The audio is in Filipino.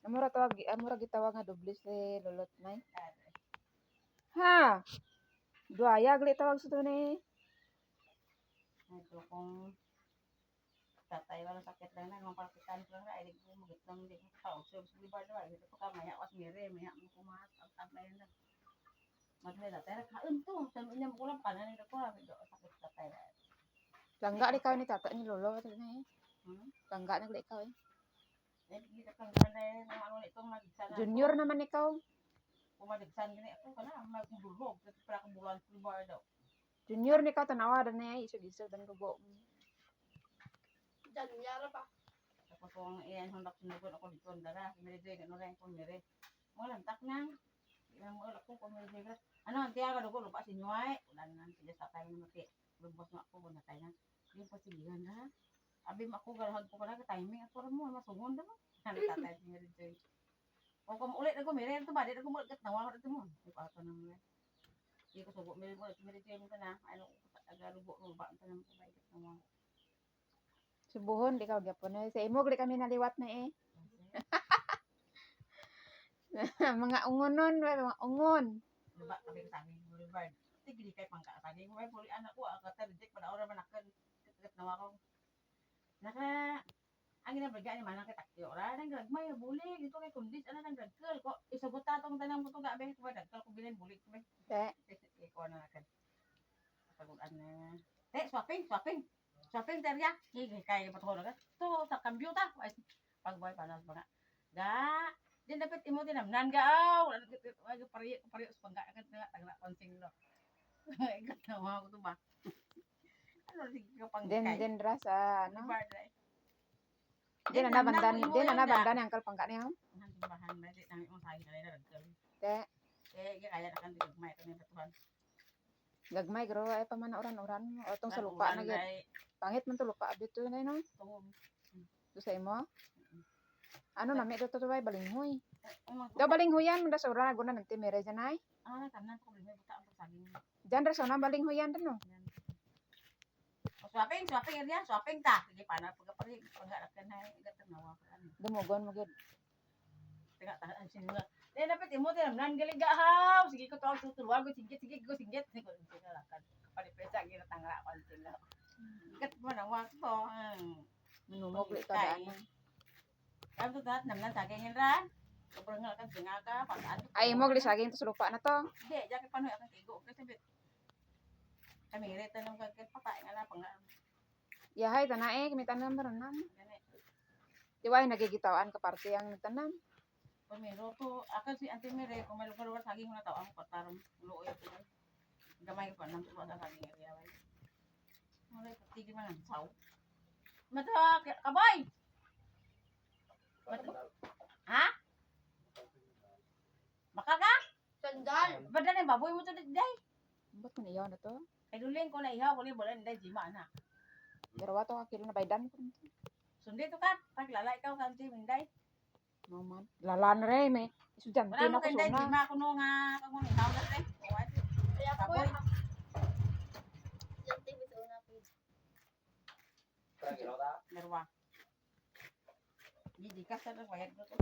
Amura gitawag nga doble si lolot nay. Ha. Duaya gali tawag sa tunay. Ito kung tatay wala sakit lang na nung palpitan ko na ay ko magit lang di ko tao so di ba daw ito ko maya was mire maya mo kumat ang tablay na madre da tera kaun to tan inyam ko lang panan ni ko do sakit tatay. Langga di kaw ni tata ni lolo tunay. Langga na gali ikaw eh. Di ka kang gana ano itong magigsan. Junior naman ikaw. Kumadigsan gani ako kana magdulhog para ka bulan ko ba daw. Junior ni ka tanawa dan na isog-isog dan gugo. Dan yara pa. Tapos kung iyan hundak sinugod ako dito dara, mere dre gano rin ko mere. Mo lantak nang. Ilang mo ako ko mere dre. Ano ang tiyaga dugo lupa si Nyoy. Ulan nan siya sa tayo mati. Lubos na ako na tayo nang. Di pa siligan na. Abi ako galahag ko pala ka timing ako mo masungon daw. Ano tatay si mere dre. O kung ulit ako mere to ba di ako mo gat nawa ko mo. Di pa ako nang. Di ko sugo mere dre mo na. Ano aga lubo-luba ang tanang ko ba gat nawa. Subuhon di ka gyapon eh. Sa imo gali kami naliwat na eh. Mga ungonon, mga ungon. Diba kami sa amin boulevard. Tigli kay pangka sa amin. May puli anak ko aga reject pada ora man akan ket nawa ko. Naka ang ginabaga ni manang kitakyo ora nang gagmay buli dito kay kundis ana nang dagkel ko isugot ta tong tanang mo to gabe ko dagkel ko bilin buli ko. Te. Ko na kan. Pagudan na. Shopping terya. Kay patuhon ka. To sa kambyo ta. Pagboy panas ba nga. Ga din dapat imo tinamnan ga aw. Ano pariyo sa pangga kan tagna konsing no. Ikat na ako to ba. Ano sige ka pang Den rasa ano. Din na bandan yang kal pangka niya. Bahan ba di nami mo sagi na dagkel. Te. Kaya kan digmay kan patuhan. Gagmay gro ay pa man oran-oran o tong sa lupa na gid. Pangit man to lupa dito na no. Do sa imo. Ano na mi dito to bay balinghoy. Do balinghoyan man da sa ura guna nanti mere janay. Ah, tanan ko balinghoy buta ang saging. Diyan ra sa na balinghoyan din no. Swapping area, swapping ta. Sige pana pagapari pagarakan hay gatan nawa kan. Dumugon mo gid. Tega tahan sinula. Then dapat imo tinamnan gali gahaw. Sige ko tawag tutulwag ko sige ko singgit ni ko lakan. Pali pesa gina tangra konting na. Gat mo nawa ko. Minumog li ka daan. Kam to tat namnan saging ra. Sobrang kan singa ka pataan. Ay mo gali saging to sa lupa na to. Di jake panoy akan tigo kasi bit. Kami reta nang kagkat patay nga na pang. Yahay tanae kami tanam tanan. Diway nagigitawan ka parte ang tanam. Pamiro to akan si Auntie Mere kung may lugar saging na tao ang patarong luoy ko. Gamay pa nang tuwa sa saging area way. Mulai tigil man ang saw. Mata kaboy. Ha? Makaga? Sandal. Badan ang baboy mo to day. Ba't man iyaw na to? Ay duling ko na ihaw ko ni bolan day jima na. Darawa to ka kilo na baydan ko. Sundi to ka paglala ikaw kan si Minday. No man. Lalan re me. Estudyante Wala na mo ko kay day suna. jima kuno nga kamo ni ihaw na day. Kaya ako Kaboy. yung TV sa una page. Merwa. Hindi ka sa wayag to.